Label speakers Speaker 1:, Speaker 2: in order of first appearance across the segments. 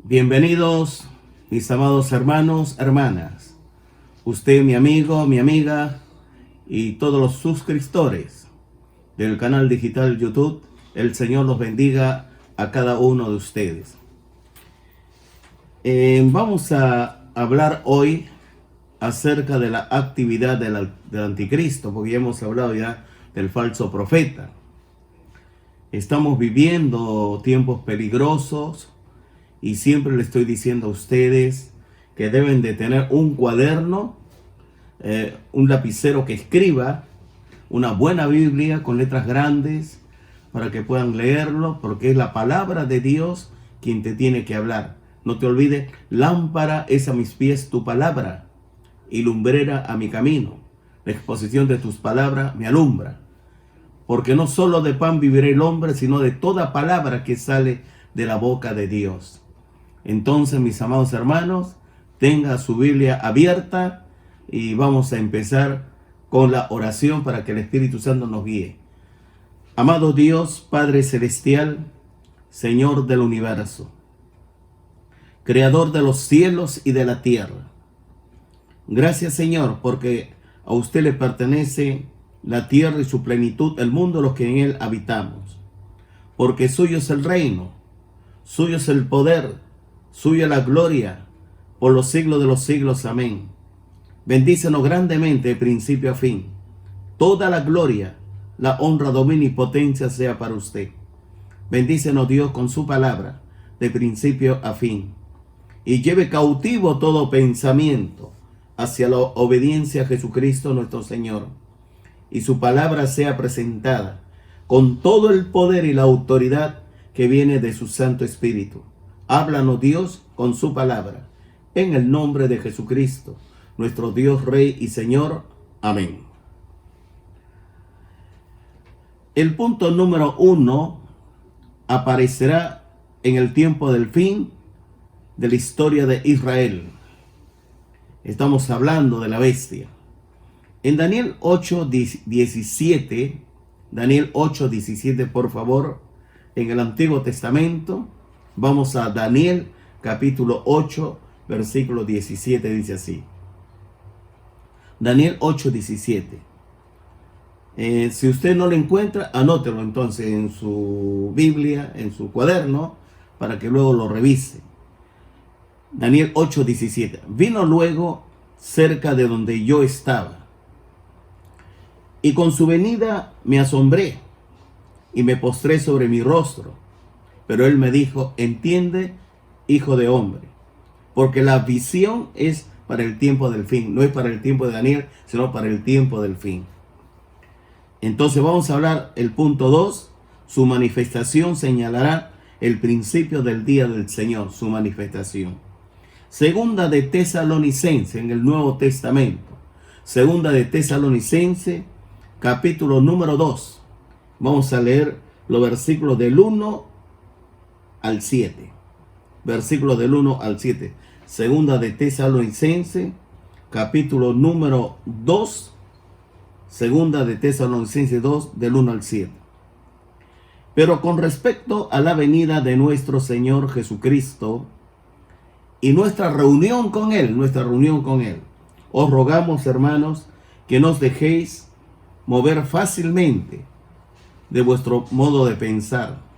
Speaker 1: Bienvenidos, mis amados hermanos, hermanas. Usted, mi amigo, mi amiga y todos los suscriptores del canal digital YouTube. El Señor los bendiga a cada uno de ustedes. Vamos a hablar hoy acerca de la actividad del anticristo, porque ya hemos hablado ya del falso profeta. Estamos viviendo tiempos peligrosos y siempre le estoy diciendo a ustedes que deben de tener un cuaderno, un lapicero que escriba, una buena Biblia con letras grandes para que puedan leerlo, porque es la palabra de Dios quien te tiene que hablar. No te olvides, lámpara es a mis pies tu palabra y lumbrera a mi camino. La exposición de tus palabras me alumbra. Porque no solo de pan vivirá el hombre, sino de toda palabra que sale de la boca de Dios. Entonces, mis amados hermanos, tenga su Biblia abierta y vamos a empezar con la oración para que el Espíritu Santo nos guíe. Amado Dios, Padre Celestial, Señor del universo, Creador de los cielos y de la tierra. Gracias, Señor, porque a usted le pertenece la tierra y su plenitud, el mundo, los que en él habitamos. Porque suyo es el reino, suyo es el poder, suya la gloria, por los siglos de los siglos. Amén. Bendícenos grandemente de principio a fin. Toda la gloria, la honra, dominio y potencia sea para usted. Bendícenos Dios con su palabra, de principio a fin. Y lleve cautivo todo pensamiento hacia la obediencia a Jesucristo nuestro Señor. Y su palabra sea presentada con todo el poder y la autoridad que viene de su Santo Espíritu. Háblanos Dios con su palabra, en el nombre de Jesucristo, nuestro Dios, Rey y Señor. Amén. El punto número 1 aparecerá en el tiempo del fin de la historia de Israel. Estamos hablando de la bestia. En Daniel 8:17, Daniel 8:17, por favor, en el Antiguo Testamento, vamos a Daniel capítulo 8, versículo 17, dice así. Daniel 8:17. Si usted no lo encuentra, anótelo entonces en su Biblia, en su cuaderno, para que luego lo revise. Daniel 8:17. Vino luego cerca de donde yo estaba, y con su venida me asombré y me postré sobre mi rostro. Pero él me dijo: entiende, hijo de hombre, porque la visión es para el tiempo del fin. No es para el tiempo de Daniel, sino para el tiempo del fin. Entonces vamos a hablar el punto 2. Su manifestación señalará el principio del día del Señor, su manifestación. Segunda de Tesalonicense, en el Nuevo Testamento. Segunda de Tesalonicense, capítulo número 2. Vamos a leer los versículos del 1 al 7. Versículos del 1 al 7. Segunda de Tesalonicense, capítulo número 2. Segunda de Tesalonicense 2, del 1 al 7. Pero con respecto a la venida de nuestro Señor Jesucristo y nuestra reunión con Él, os rogamos, hermanos, que no os dejéis mover fácilmente de vuestro modo de pensar.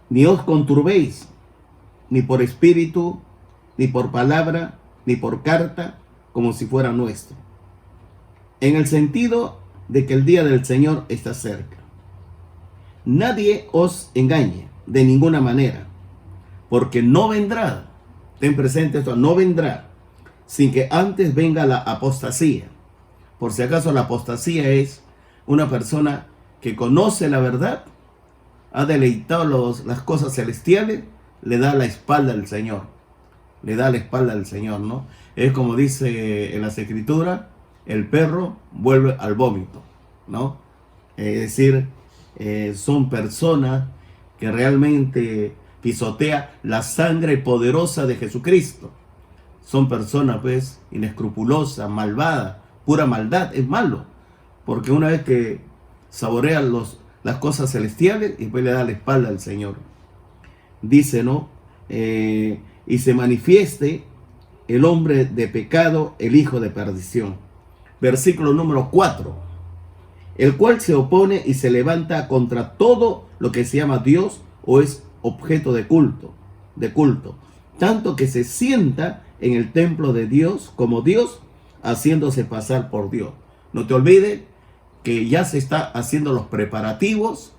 Speaker 1: Ni os conturbéis, ni por espíritu, ni por palabra, ni por carta, como si fuera nuestro, en el sentido de que el día del Señor está cerca. Nadie os engañe de ninguna manera, porque no vendrá, ten presente esto, no vendrá sin que antes venga la apostasía. Por si acaso, la apostasía es una persona que conoce la verdad, ha deleitado las cosas celestiales, le da la espalda al Señor. Le da la espalda al Señor, ¿no? Es como dice en las Escrituras, el perro vuelve al vómito, ¿no? Es decir, son personas que realmente pisotean la sangre poderosa de Jesucristo. Son personas, pues, inescrupulosas, malvadas, pura maldad. Es malo, porque una vez que saborean las cosas celestiales, y después le da la espalda al Señor. dice, ¿no? Y se manifieste el hombre de pecado, el hijo de perdición. Versículo número 4. El cual se opone y se levanta contra todo lo que se llama Dios o es objeto de culto, tanto que se sienta en el templo de Dios como Dios, haciéndose pasar por Dios. No te olvides que ya se está haciendo los preparativos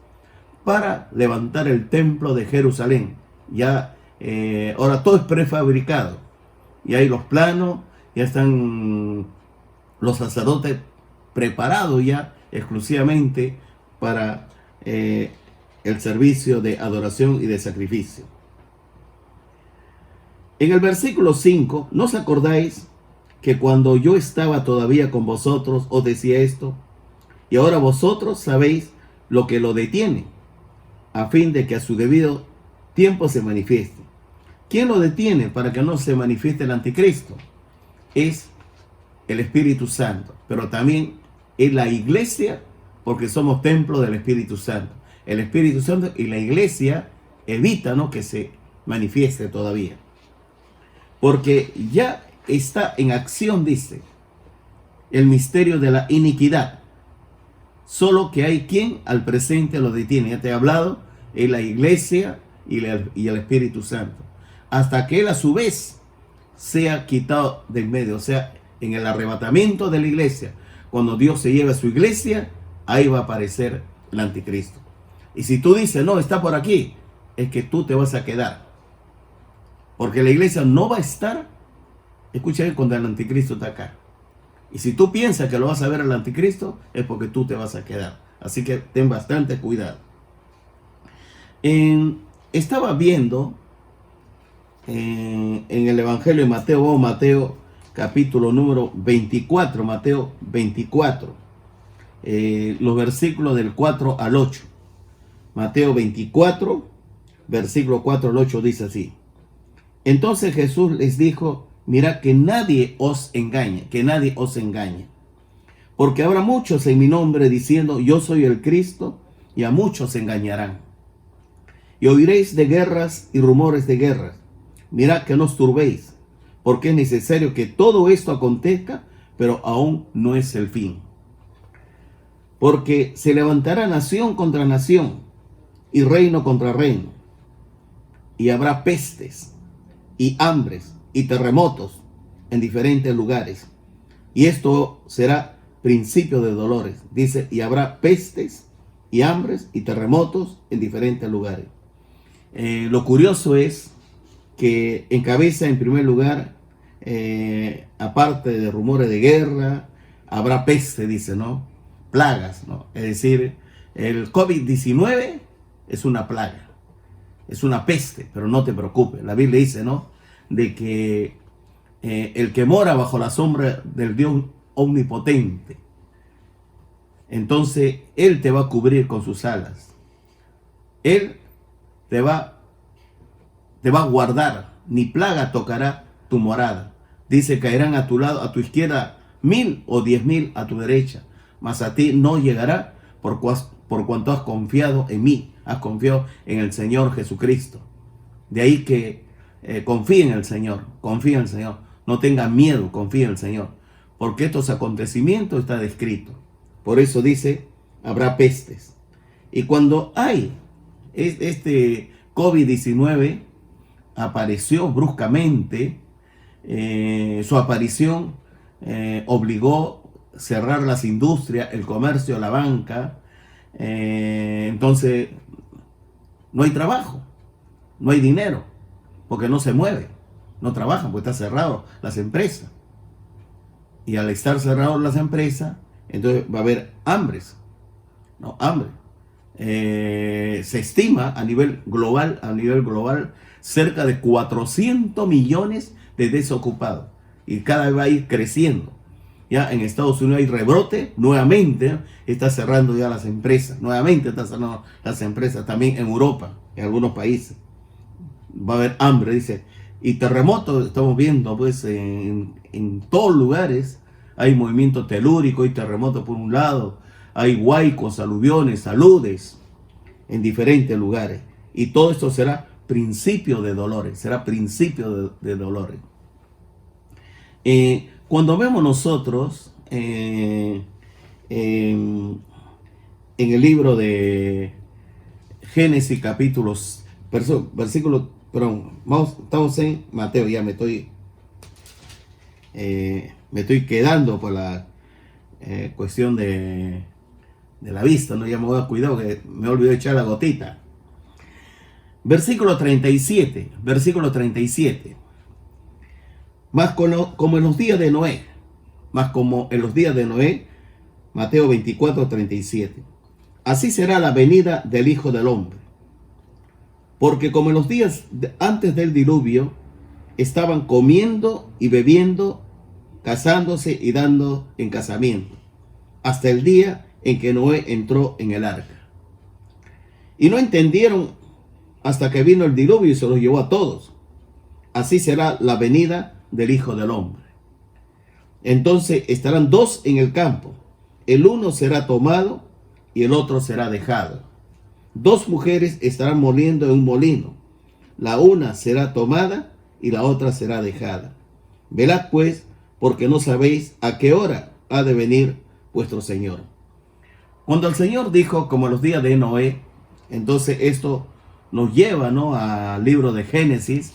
Speaker 1: para levantar el templo de Jerusalén. Ya ahora todo es prefabricado. Y hay los planos, ya están los sacerdotes preparados ya exclusivamente para el servicio de adoración y de sacrificio. En el versículo 5, ¿no os acordáis que cuando yo estaba todavía con vosotros os decía esto? Y ahora vosotros sabéis lo que lo detiene, a fin de que a su debido tiempo se manifieste. ¿Quién lo detiene para que no se manifieste el anticristo? Es el Espíritu Santo, pero también es la iglesia, porque somos templo del Espíritu Santo. El Espíritu Santo y la iglesia evita, ¿no?, que se manifieste todavía, porque ya está en acción, dice, el misterio de la iniquidad. Solo que hay quien al presente lo detiene. Ya te he hablado, es la iglesia y el Espíritu Santo, hasta que él a su vez sea quitado del medio. O sea, en el arrebatamiento de la iglesia, cuando Dios se lleve a su iglesia, ahí va a aparecer el anticristo. Y si tú dices, no, está por aquí, es que tú te vas a quedar, porque la iglesia no va a estar, escucha bien, cuando el anticristo está acá. Y si tú piensas que lo vas a ver al anticristo, es porque tú te vas a quedar. Así que ten bastante cuidado. Estaba viendo en el Evangelio de Mateo, Mateo capítulo número 24, Mateo 24, los versículos del 4 al 8. Mateo 24, versículo 4 al 8 dice así. Entonces Jesús les dijo, mirad que nadie os engañe, porque habrá muchos en mi nombre diciendo, yo soy el Cristo, y a muchos se engañarán. Y oiréis de guerras y rumores de guerras. Mirad que no os turbéis, porque es necesario que todo esto acontezca, pero aún no es el fin. Porque se levantará nación contra nación, y reino contra reino, y habrá pestes, y hambres, y terremotos en diferentes lugares. Y esto será principio de dolores. Dice, y habrá pestes, y hambres, y terremotos en diferentes lugares. Lo curioso es que encabeza en primer lugar, aparte de rumores de guerra, habrá peste, dice, ¿no? Plagas, ¿no? Es decir, el COVID-19 es una plaga, es una peste, pero no te preocupes. La Biblia dice, ¿no?, de que el que mora bajo la sombra del Dios omnipotente, entonces Él te va a cubrir con sus alas. Él te va a guardar, ni plaga tocará tu morada. Dice, caerán a tu lado, a tu izquierda 1000 o 10,000 a tu derecha, mas a ti no llegará, por cuanto has confiado en mí, has confiado en el Señor Jesucristo. De ahí que confía en el Señor, no tenga miedo, confía en el Señor, porque estos acontecimientos están descritos. Por eso dice, habrá pestes. Y cuando hay este COVID-19 apareció bruscamente, su aparición obligó a cerrar las industrias, el comercio, la banca. Entonces no hay trabajo, no hay dinero, porque no se mueve, no trabajan, porque están cerradas las empresas. Y al estar cerradas las empresas, entonces va a haber hambres, ¿no? Hambre. Se estima a nivel global, cerca de 400 millones de desocupados. Y cada vez va a ir creciendo. Ya en Estados Unidos hay rebrote, nuevamente está cerrando ya las empresas, también en Europa, en algunos países. Va a haber hambre, dice. Y terremotos, estamos viendo, pues, en todos lugares hay movimiento telúrico, hay terremotos por un lado, hay huaicos, aluviones, saludes en diferentes lugares. Y todo esto será principio de dolores, será principio de dolores. Cuando vemos nosotros en el libro de Génesis capítulos, versículo, perdón, estamos en Mateo, ya me estoy quedando por la cuestión de la vista, ¿no? Ya me voy a cuidar que me olvidé echar la gotita. Versículo 37, más como en los días de Noé, Mateo 24, 37. Así será la venida del Hijo del Hombre. Porque como en los días antes del diluvio, estaban comiendo y bebiendo, casándose y dando en casamiento, hasta el día en que Noé entró en el arca. Y no entendieron hasta que vino el diluvio y se los llevó a todos. Así será la venida del Hijo del Hombre. Entonces estarán dos en el campo, el uno será tomado y el otro será dejado. Dos mujeres estarán moliendo en un molino, la una será tomada y la otra será dejada. Velad pues, porque no sabéis a qué hora ha de venir vuestro Señor. Cuando el Señor dijo, como en los días de Noé, entonces esto nos lleva, ¿no?, al libro de Génesis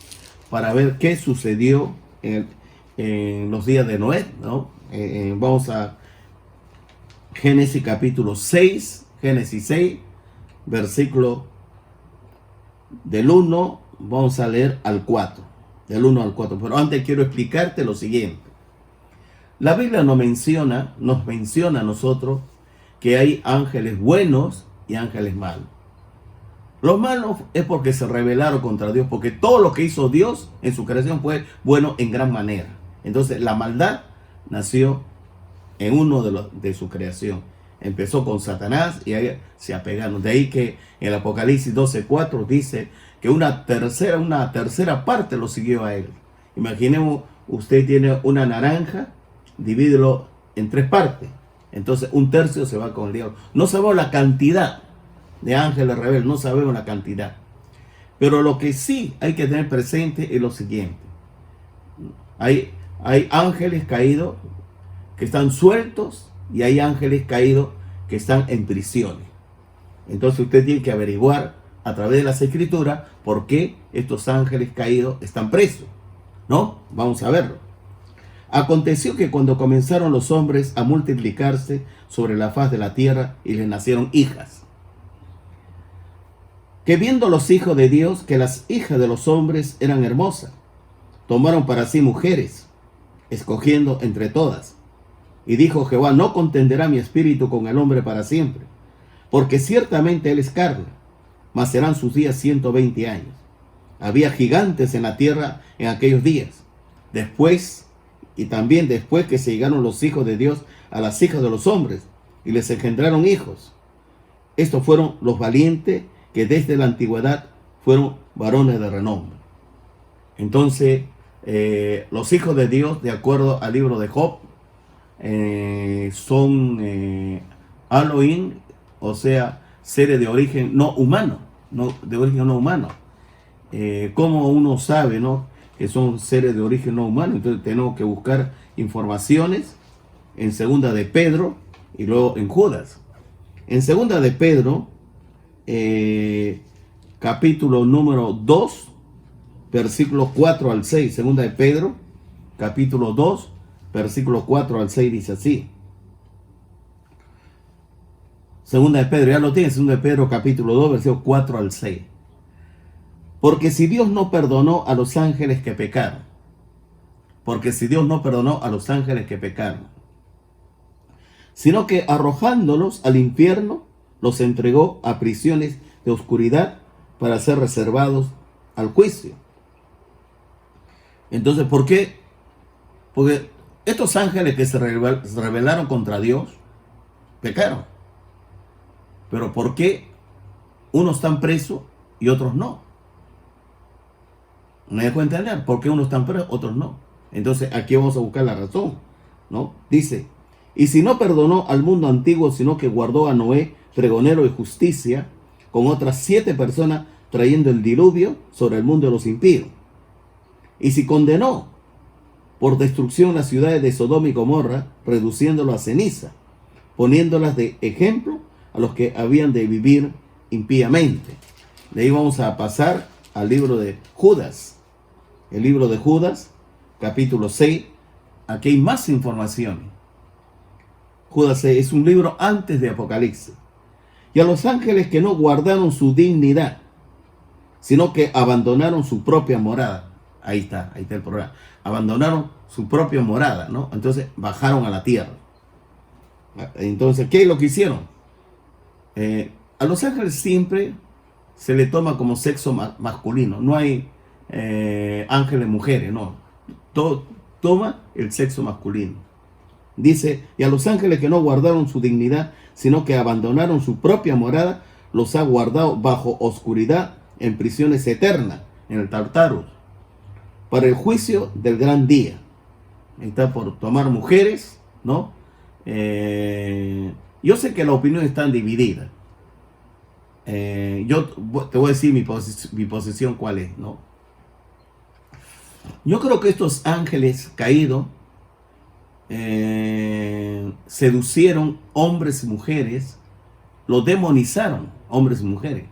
Speaker 1: para ver qué sucedió en los días de Noé, ¿no? Vamos a Génesis capítulo 6, Génesis 6, versículo del 1, vamos a leer al 4, del 1 al 4. Pero antes quiero explicarte lo siguiente. La Biblia nos menciona a nosotros que hay ángeles buenos y ángeles malos. Los malos es porque se rebelaron contra Dios, porque todo lo que hizo Dios en su creación fue bueno en gran manera. Entonces la maldad nació en uno de su creación. Empezó con Satanás y ahí se apegaron. De ahí que en el Apocalipsis 12:4 dice que una tercera parte lo siguió a él. Imaginemos, usted tiene una naranja, divídelo en 3 partes. Entonces un tercio se va con el diablo. No sabemos la cantidad de ángeles rebeldes, no sabemos la cantidad. Pero lo que sí hay que tener presente es lo siguiente. Hay ángeles caídos que están sueltos y hay ángeles caídos que están en prisiones. Entonces usted tiene que averiguar a través de las escrituras por qué estos ángeles caídos están presos, ¿no? Vamos a verlo. Aconteció que cuando comenzaron los hombres a multiplicarse sobre la faz de la tierra y les nacieron hijas, que viendo los hijos de Dios que las hijas de los hombres eran hermosas, tomaron para sí mujeres, escogiendo entre todas. Y dijo Jehová, no contenderá mi espíritu con el hombre para siempre, porque ciertamente él es carne, mas serán sus días 120 años. Había gigantes en la tierra en aquellos días. Después que se llegaron los hijos de Dios a las hijas de los hombres, y les engendraron hijos. Estos fueron los valientes que desde la antigüedad fueron varones de renombre. Entonces, los hijos de Dios, de acuerdo al libro de Job, son Elohim, o sea, seres de origen no humano, como uno sabe, ¿no?, que son seres de origen no humano? Entonces tenemos que buscar informaciones en Segunda de Pedro y luego en Judas. En Segunda de Pedro, capítulo número 2, versículos 4 al 6. Segunda de Pedro, capítulo 2, versículo 4 al 6 dice así. Segunda de Pedro, ya lo tienes, Segunda de Pedro, capítulo 2, versículo 4 al 6. Porque si Dios no perdonó a los ángeles que pecaron, sino que arrojándolos al infierno, los entregó a prisiones de oscuridad para ser reservados al juicio. Entonces, ¿por qué? Porque estos ángeles que se rebelaron contra Dios, pecaron. Pero ¿por qué unos están presos y otros no? ¿Me dejo entender? ¿Por qué unos están presos, otros no? Entonces aquí vamos a buscar la razón, ¿no? Dice, y si no perdonó al mundo antiguo, sino que guardó a Noé, pregonero de justicia, con otras 7 personas, trayendo el diluvio sobre el mundo de los impíos. Y si condenó por destrucción las ciudades de Sodoma y Gomorra, reduciéndolo a ceniza, poniéndolas de ejemplo a los que habían de vivir impíamente. De ahí vamos a pasar al libro de Judas. El libro de Judas, capítulo 6. Aquí hay más información. Judas 6 es un libro antes de Apocalipsis. Y a los ángeles que no guardaron su dignidad, sino que abandonaron su propia morada. Ahí está el programa. Abandonaron su propia morada, ¿no? Entonces bajaron a la tierra. Entonces, ¿qué es lo que hicieron? A los ángeles siempre se le toma como sexo masculino. No hay ángeles mujeres, no. Toma el sexo masculino. Dice, y a los ángeles que no guardaron su dignidad, sino que abandonaron su propia morada, los ha guardado bajo oscuridad en prisiones eternas, en el Tartarus, para el juicio del gran día. Está por tomar mujeres, ¿no? Yo sé que la opinión está dividida. Yo te voy a decir mi posición cuál es, ¿no? Yo creo que estos ángeles caídos seducieron hombres y mujeres, los demonizaron, hombres y mujeres,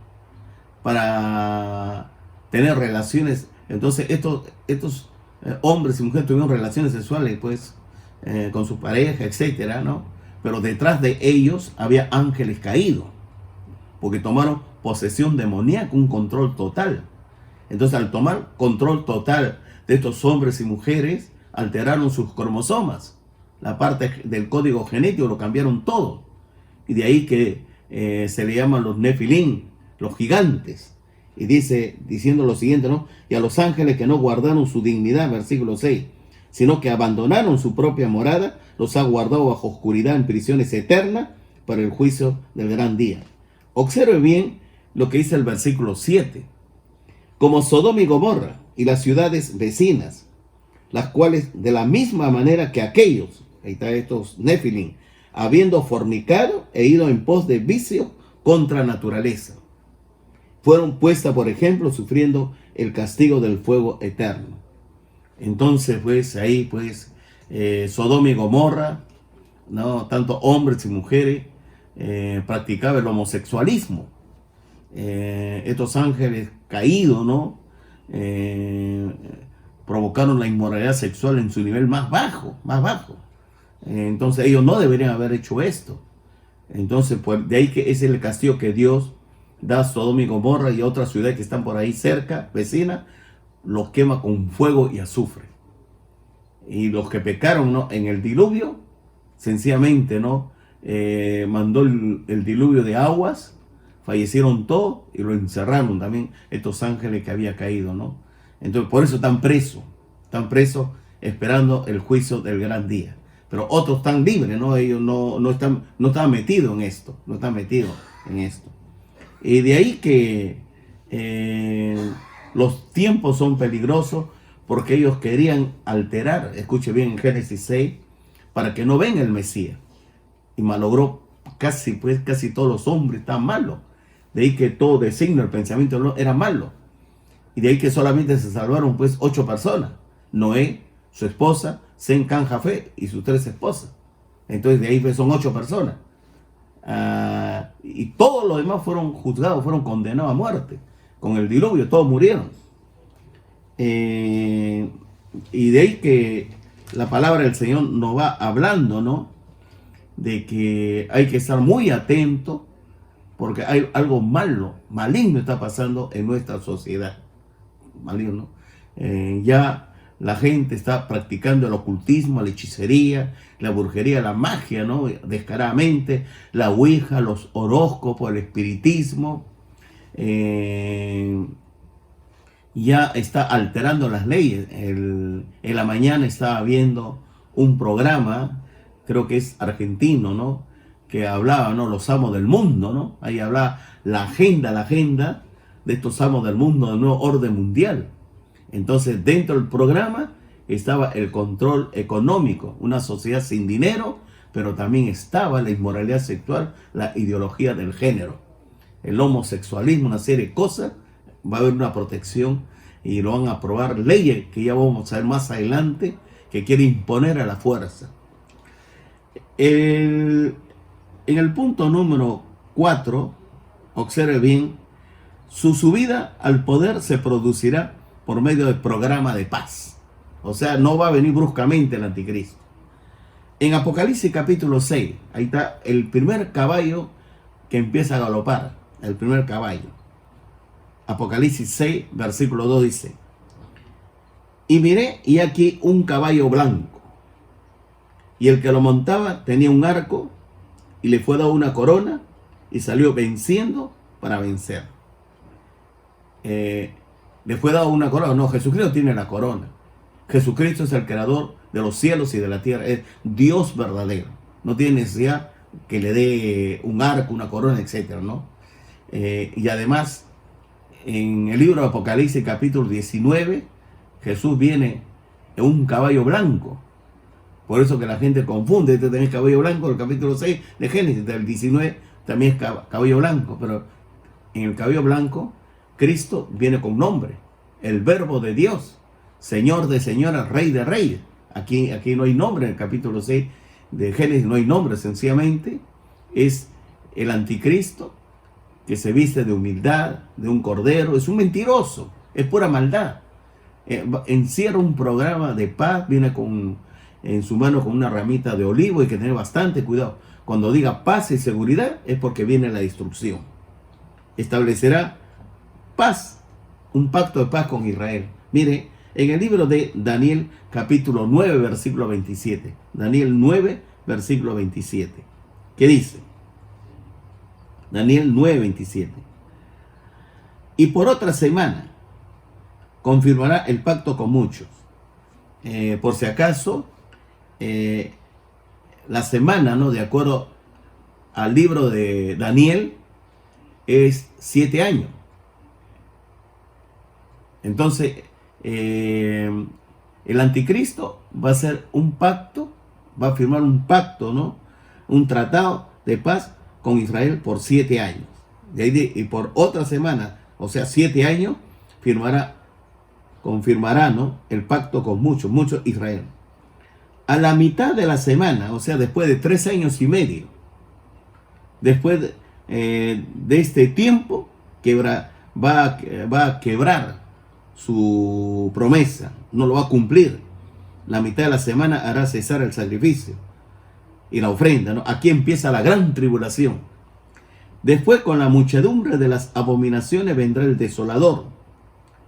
Speaker 1: para tener relaciones. Entonces estos hombres y mujeres tuvieron relaciones sexuales, pues, con su pareja, etcétera, ¿no? Pero detrás de ellos había ángeles caídos, porque tomaron posesión demoníaca, un control total. Entonces, al tomar control total de estos hombres y mujeres, alteraron sus cromosomas, la parte del código genético, lo cambiaron todo. Y de ahí que se le llaman los Nefilim, los gigantes. Y diciendo lo siguiente, ¿no? Y a los ángeles que no guardaron su dignidad, versículo 6, sino que abandonaron su propia morada, los ha guardado bajo oscuridad en prisiones eternas para el juicio del gran día. Observe bien lo que dice el versículo 7. Como Sodoma y Gomorra y las ciudades vecinas, las cuales de la misma manera que aquellos, ahí está estos Nefilim, habiendo fornicado e ido en pos de vicio contra naturaleza, fueron puestas, por ejemplo, sufriendo el castigo del fuego eterno. Entonces, pues, ahí, pues, Sodoma y Gomorra, ¿no? Tanto hombres y mujeres practicaban el homosexualismo. Estos ángeles caídos, ¿no? Provocaron la inmoralidad sexual en su nivel más bajo, más bajo. Entonces ellos no deberían haber hecho esto. Entonces, pues, de ahí que ese es el castigo que Dios da a Sodoma y Gomorra y otras ciudades que están por ahí cerca, vecinas, los quema con fuego y azufre. Y los que pecaron, ¿no? En el diluvio, sencillamente, ¿no? Mandó el diluvio de aguas, fallecieron todos y lo encerraron también estos ángeles que había caído, ¿no? Entonces, por eso están presos esperando el juicio del gran día. Pero otros están libres, ¿no? Ellos no están metidos en esto, no están metidos en esto. Y de ahí que los tiempos son peligrosos porque ellos querían alterar, escuche bien en Génesis 6, para que no venga el Mesías. Y malogró casi todos los hombres están malos. De ahí que todo designio, el pensamiento era malo. Y de ahí que solamente se salvaron pues 8 personas. Noé, su esposa, Sem, Cam, Jafet y sus 3 esposas. Entonces de ahí pues son 8 personas. Y todos los demás fueron juzgados, fueron condenados a muerte. Con el diluvio todos murieron. Y de ahí que la palabra del Señor nos va hablando, ¿no? De que hay que estar muy atento porque hay algo malo, maligno está pasando en nuestra sociedad. Maligno. Ya la gente está practicando el ocultismo, la hechicería, la brujería, la magia, ¿no? Descaradamente, la ouija, los horóscopos, el espiritismo. Ya está alterando las leyes. En la mañana estaba viendo un programa, creo que es argentino, ¿no? Que hablaba, ¿no? Los amos del mundo, ¿no? Ahí hablaba la agenda de estos amos del mundo, del nuevo orden mundial. Entonces, dentro del programa estaba el control económico, una sociedad sin dinero, pero también estaba la inmoralidad sexual, la ideología del género, el homosexualismo, una serie de cosas va a haber una protección y lo van a aprobar leyes que ya vamos a ver más adelante que quiere imponer a la fuerza. En el punto número 4, observe bien, su subida al poder se producirá por medio del programa de paz. O sea, no va a venir bruscamente el anticristo. En Apocalipsis capítulo 6, ahí está el primer caballo que empieza a galopar, el primer caballo. Apocalipsis 6, versículo 2 dice: y miré, y aquí un caballo blanco, y el que lo montaba tenía un arco, y le fue dado una corona, y salió venciendo para vencer. Le fue dado una corona. No, Jesucristo tiene la corona. Jesucristo es el creador de los cielos y de la tierra. Es Dios verdadero. No tiene necesidad que le dé un arco, una corona, etcétera, ¿no? Y además, en el libro de Apocalipsis, capítulo 19, Jesús viene en un caballo blanco. Por eso que la gente confunde. Este también es caballo blanco, el capítulo 6 de Génesis, del 19 también es caballo blanco. Pero en el caballo blanco, Cristo viene con nombre, el Verbo de Dios, Señor de señoras, Rey de reyes. Aquí no hay nombre, en el capítulo 6 de Génesis no hay nombre, sencillamente es el anticristo que se viste de humildad, de un cordero, es un mentiroso, es pura maldad. Encierra un programa de paz, viene en su mano con una ramita de olivo, hay que tener bastante cuidado. Cuando diga paz y seguridad es porque viene la destrucción. Establecerá paz, un pacto de paz con Israel. Mire, en el libro de Daniel, capítulo 9, versículo 27. Daniel 9, versículo 27. ¿Qué dice? Daniel 9, 27. Y por otra semana confirmará el pacto con muchos. Por si acaso, la semana, ¿no?, de acuerdo al libro de Daniel, es 7 años. Entonces, el anticristo va a hacer un pacto, va a firmar un pacto, ¿no?, un tratado de paz con Israel por 7 años. Y por otra semana, o sea, 7 años, confirmará, ¿no?, el pacto con muchos Israel. A la mitad de la semana, o sea, después de 3 años y medio, después de este tiempo, va a quebrar su promesa, no lo va a cumplir. La mitad de la semana hará cesar el sacrificio y la ofrenda, ¿no? Aquí empieza la gran tribulación. Después, con la muchedumbre de las abominaciones, vendrá el desolador.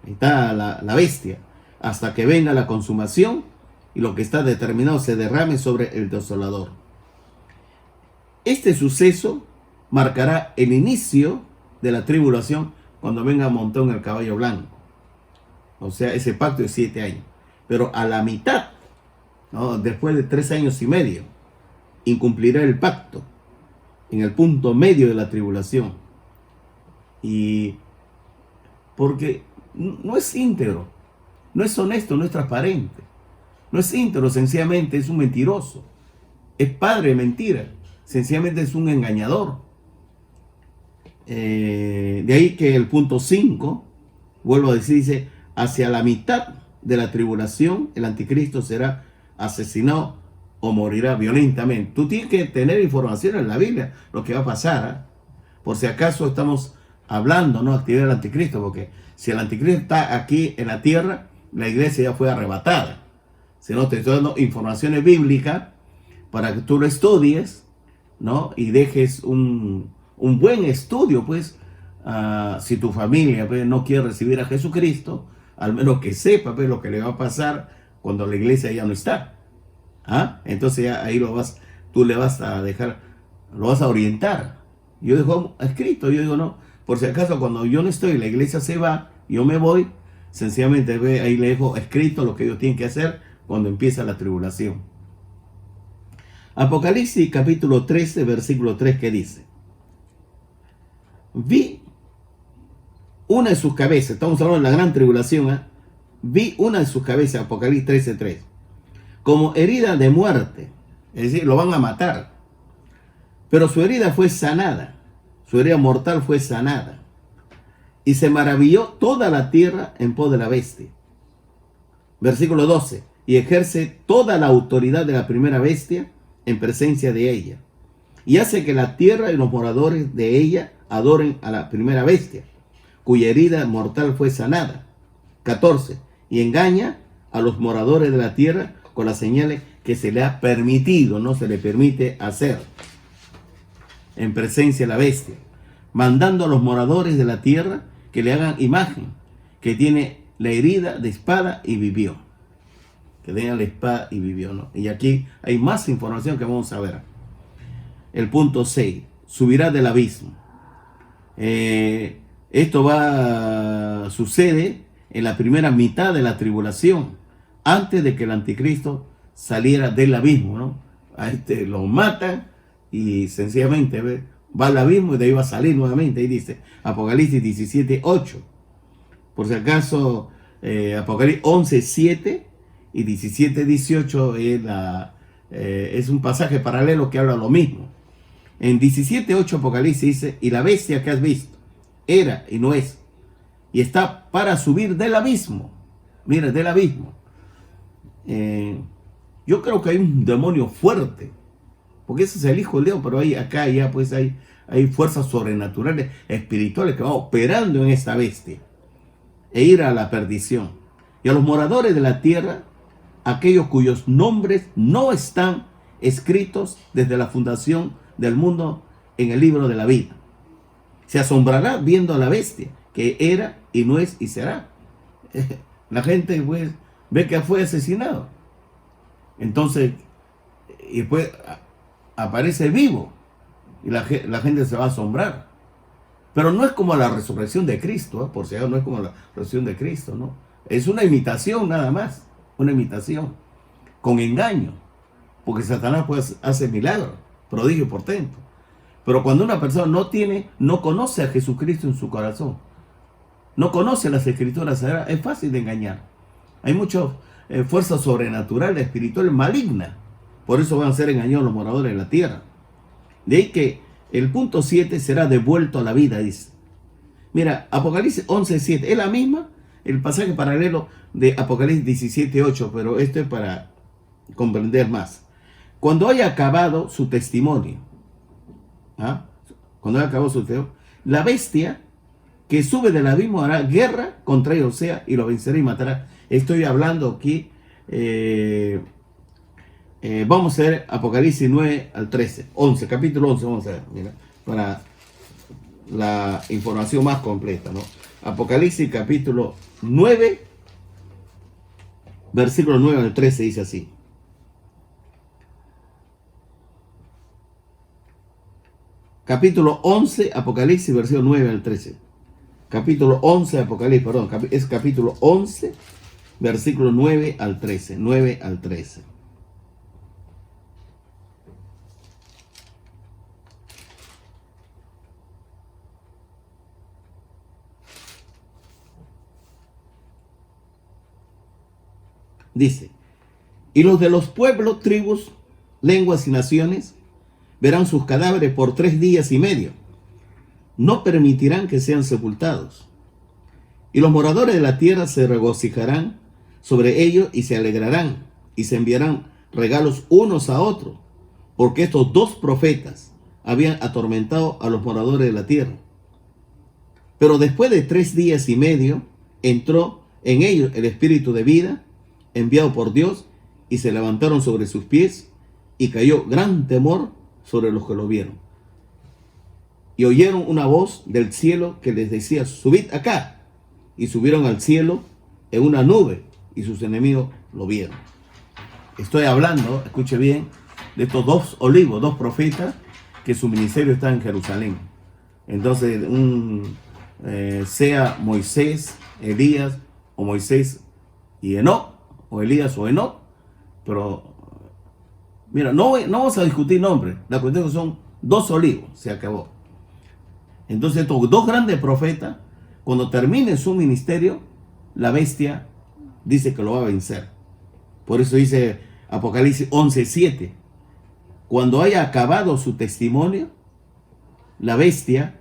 Speaker 1: Ahí está la bestia, hasta que venga la consumación y lo que está determinado se derrame sobre el desolador. Este suceso marcará el inicio de la tribulación cuando venga montado en el caballo blanco. O sea, ese pacto de 7 años. Pero a la mitad, ¿no?, después de 3 años y medio, incumplirá el pacto en el punto medio de la tribulación. Y porque no es íntegro, no es honesto, no es transparente, no es íntegro, sencillamente es un mentiroso, es padre de mentira, sencillamente es un engañador. De ahí que el punto 5, vuelvo a decir, dice: hacia la mitad de la tribulación el anticristo será asesinado o morirá violentamente. Tú tienes que tener información en la Biblia, lo que va a pasar, ¿eh? Por si acaso estamos hablando, ¿no?, actividad del anticristo, porque si el anticristo está aquí en la tierra, la iglesia ya fue arrebatada. Si no, te estoy dando informaciones bíblicas para que tú lo estudies, ¿no?, y dejes un buen estudio, pues. Si tu familia, pues, no quiere recibir a Jesucristo, al menos que sepa, pues, lo que le va a pasar cuando la iglesia ya no está. Entonces ya ahí tú le vas a dejar, lo vas a orientar. Yo dejo escrito, yo digo, no, por si acaso cuando yo no estoy, la iglesia se va, yo me voy, sencillamente ahí le dejo escrito lo que ellos tienen que hacer cuando empieza la tribulación. Apocalipsis capítulo 13, versículo 3, que dice: vi una de sus cabezas, estamos hablando de la gran tribulación, vi una de sus cabezas, Apocalipsis 13, 3, como herida de muerte, es decir, lo van a matar, pero su herida fue sanada, su herida mortal fue sanada. Y se maravilló toda la tierra en pos de la bestia. Versículo 12. Y ejerce toda la autoridad de la primera bestia en presencia de ella. Y hace que la tierra y los moradores de ella adoren a la primera bestia, cuya herida mortal fue sanada. 14. Y engaña a los moradores de la tierra con las señales que se le ha permitido, no se le permite hacer, en presencia de la bestia, mandando a los moradores de la tierra que le hagan imagen, que tiene la herida de espada y vivió. Que tenga la espada y vivió, ¿no? Y aquí hay más información que vamos a ver. El punto 6. Subirá del abismo. Esto sucede en la primera mitad de la tribulación, antes de que el anticristo saliera del abismo, ¿no? A lo matan y sencillamente va al abismo y de ahí va a salir nuevamente. Ahí dice Apocalipsis 17:8. Por si acaso, Apocalipsis 11:7 y 17:18 es un pasaje paralelo que habla lo mismo. En 17:8 Apocalipsis dice: y la bestia que has visto era y no es, y está para subir del abismo. Mira, del abismo. Yo creo que hay un demonio fuerte, porque ese es el hijo de Dios, pero acá ya pues hay fuerzas sobrenaturales, espirituales que van operando en esta bestia e ir a la perdición. Y a los moradores de la tierra, aquellos cuyos nombres no están escritos desde la fundación del mundo en el libro de la vida. Se asombrará viendo a la bestia, que era y no es y será. La gente pues ve que fue asesinado. Entonces, y después aparece vivo. Y la gente se va a asombrar. Pero no es como la resurrección de Cristo, por si acaso, no es como la resurrección de Cristo, ¿no? Es una imitación nada más. Una imitación. Con engaño. Porque Satanás pues hace milagros, prodigio, portento. Pero cuando una persona no conoce a Jesucristo en su corazón, no conoce las escrituras, es fácil de engañar. Hay muchas fuerzas sobrenaturales, espirituales, malignas. Por eso van a ser engañados los moradores de la tierra. De ahí que el punto 7 será devuelto a la vida, dice. Mira, Apocalipsis 11:7 es la misma, el pasaje paralelo de Apocalipsis 17:8, pero esto es para comprender más. Cuando haya acabado su testimonio, cuando haya acabado su testimonio, la bestia que sube del abismo hará guerra contra ellos, o sea, y lo vencerá y matará. Estoy hablando aquí, vamos a ver Apocalipsis 9 al 13, 11, capítulo 11, vamos a ver, mira, para la información más completa, ¿no? Apocalipsis capítulo 9, versículo 9 al 13 dice así. Capítulo 11, Apocalipsis, versículo 9 al 13. Capítulo 11, Apocalipsis, perdón, es capítulo 11, versículo 9 al 13. 9 al 13. Dice: y los de los pueblos, tribus, lenguas y naciones verán sus cadáveres por 3 días y medio. No permitirán que sean sepultados. Y los moradores de la tierra se regocijarán sobre ellos y se alegrarán y se enviarán regalos unos a otros, porque estos 2 profetas habían atormentado a los moradores de la tierra. Pero después de 3 días y medio entró en ellos el espíritu de vida enviado por Dios, y se levantaron sobre sus pies, y cayó gran temor sobre los que lo vieron. Y oyeron una voz del cielo que les decía: subid acá. Y subieron al cielo en una nube, y sus enemigos lo vieron. Estoy hablando, escuche bien, de estos 2 olivos, 2 profetas, que su ministerio está en Jerusalén. Entonces, sea Moisés, Elías, o Moisés y Enoc, o Elías o Enoc, pero mira, no vamos a discutir nombres. La cuestión es que son 2 olivos, se acabó. Entonces estos 2 grandes profetas, cuando termine su ministerio, la bestia dice que lo va a vencer. Por eso dice Apocalipsis 11:7, cuando haya acabado su testimonio, la bestia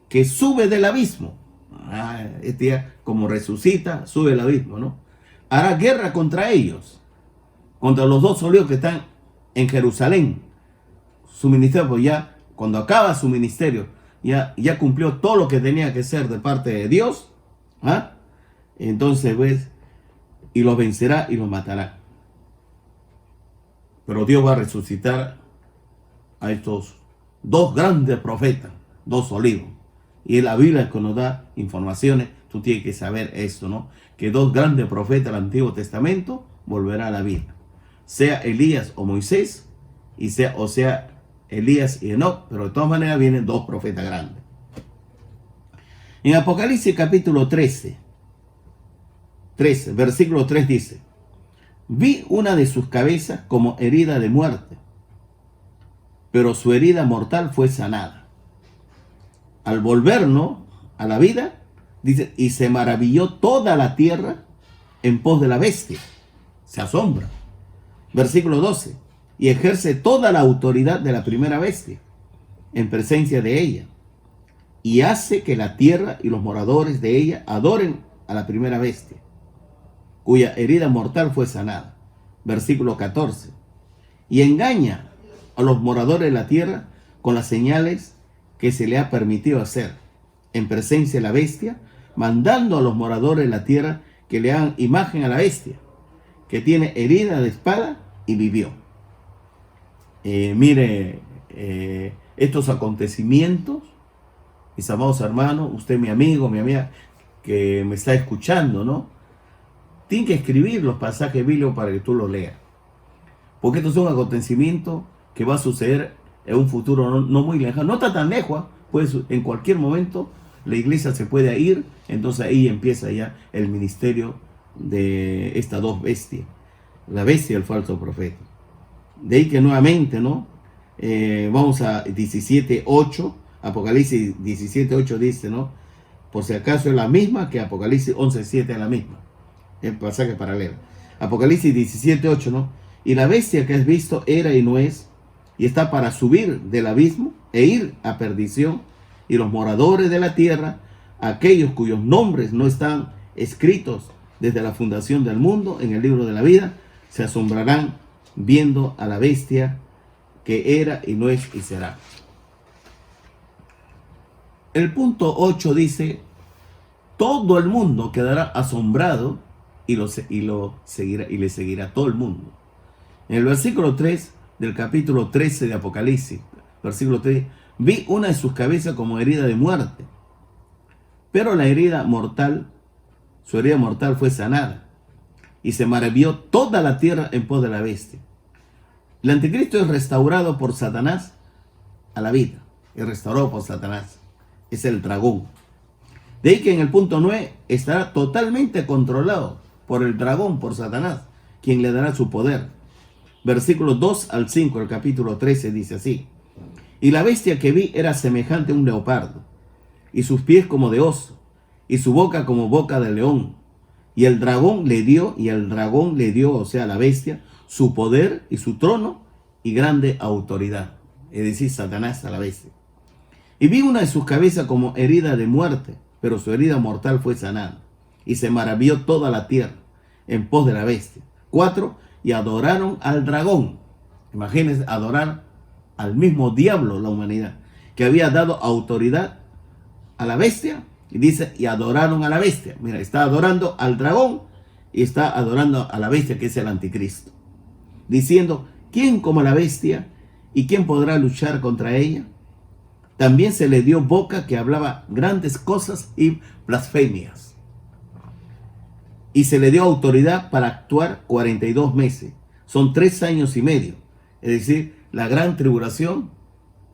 Speaker 1: que sube del abismo, este ya como resucita, sube al abismo, ¿no? Hará guerra contra ellos, contra los dos olivos que están en Jerusalén. Su ministerio, pues ya, cuando acaba su ministerio, ya cumplió todo lo que tenía que ser de parte de Dios. ¿Ah? Entonces, pues, y los vencerá y los matará. Pero Dios va a resucitar a estos dos grandes profetas, dos olivos. Y la Biblia que nos da informaciones, tú tienes que saber esto, ¿no? Que dos grandes profetas del Antiguo Testamento volverán a la vida. Sea Elías o Moisés, o sea Elías y Enoc, pero de todas maneras vienen dos profetas grandes. En Apocalipsis capítulo 13, versículo 3 dice: vi una de sus cabezas como herida de muerte, pero su herida mortal fue sanada. Al volvernos a la vida, dice, y se maravilló toda la tierra en pos de la bestia. Se asombra. Versículo 12. Y ejerce toda la autoridad de la primera bestia en presencia de ella. Y hace que la tierra y los moradores de ella adoren a la primera bestia, cuya herida mortal fue sanada. Versículo 14. Y engaña a los moradores de la tierra con las señales que se le ha permitido hacer en presencia de la bestia, mandando a los moradores de la tierra que le hagan imagen a la bestia, que tiene herida de espada y vivió. Mire, estos acontecimientos, mis amados hermanos, usted mi amigo, mi amiga, que me está escuchando, ¿no? Tiene que escribir los pasajes bíblicos para que tú los leas. Porque estos son acontecimientos que va a suceder en un futuro no muy lejano. No está tan lejos, pues en cualquier momento la iglesia se puede ir. Entonces ahí empieza ya el ministerio de estas dos bestias. La bestia y el falso profeta. De ahí que nuevamente, ¿no? Vamos a 17:8. Apocalipsis 17:8 dice, ¿no? Por si acaso es la misma que Apocalipsis 11:7 es la misma. El pasaje paralelo. Apocalipsis 17:8, ¿no? Y la bestia que has visto era y no es, y está para subir del abismo e ir a perdición, y los moradores de la tierra, aquellos cuyos nombres no están escritos desde la fundación del mundo en el libro de la vida, se asombrarán viendo a la bestia que era y no es y será. El punto 8 dice: todo el mundo quedará asombrado y le seguirá todo el mundo. En el versículo 3 del capítulo 13 de Apocalipsis, versículo 3, vi una de sus cabezas como herida de muerte, pero su herida mortal fue sanada, y se maravilló toda la tierra en pos de la bestia. El anticristo es restaurado por Satanás a la vida, es restaurado por Satanás, es el dragón. De ahí que en el punto 9 estará totalmente controlado por el dragón, por Satanás, quien le dará su poder. Versículos 2 al 5 del capítulo 13 dice así: y la bestia que vi era semejante a un leopardo, y sus pies como de oso, y su boca como boca de león. Y el dragón le dio, o sea, la bestia, su poder y su trono y grande autoridad. Es decir, Satanás a la bestia. Y vi una de sus cabezas como herida de muerte, pero su herida mortal fue sanada. Y se maravilló toda la tierra en pos de la bestia. 4. Y adoraron al dragón. Imagínense, adorar al mismo diablo, la humanidad, que había dado autoridad a la bestia. Y dice, y adoraron a la bestia. Mira, está adorando al dragón y está adorando a la bestia, que es el anticristo. Diciendo, ¿quién como la bestia y quién podrá luchar contra ella? También se le dio boca que hablaba grandes cosas y blasfemias. Y se le dio autoridad para actuar 42 meses. Son 3 años y medio. Es decir, la gran tribulación,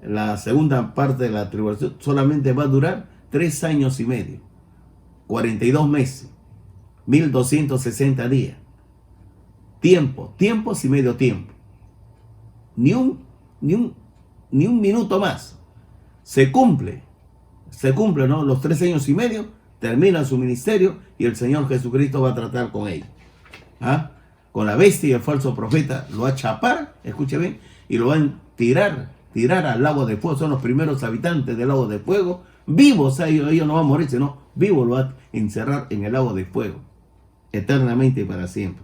Speaker 1: la segunda parte de la tribulación, solamente va a durar 3 años y medio. 42 meses. 1260 días. Tiempos y medio tiempo. Ni un minuto más. Se cumple, ¿no? Los 3 años y medio, termina su ministerio y el Señor Jesucristo va a tratar con ellos. ¿Ah? Con la bestia y el falso profeta lo va a chapar, escuche bien, y lo van a tirar al lago de fuego. Son los primeros habitantes del lago de fuego, Vivo, o sea, ellos no van a morir, sino vivo lo va a encerrar en el lago de fuego, eternamente y para siempre.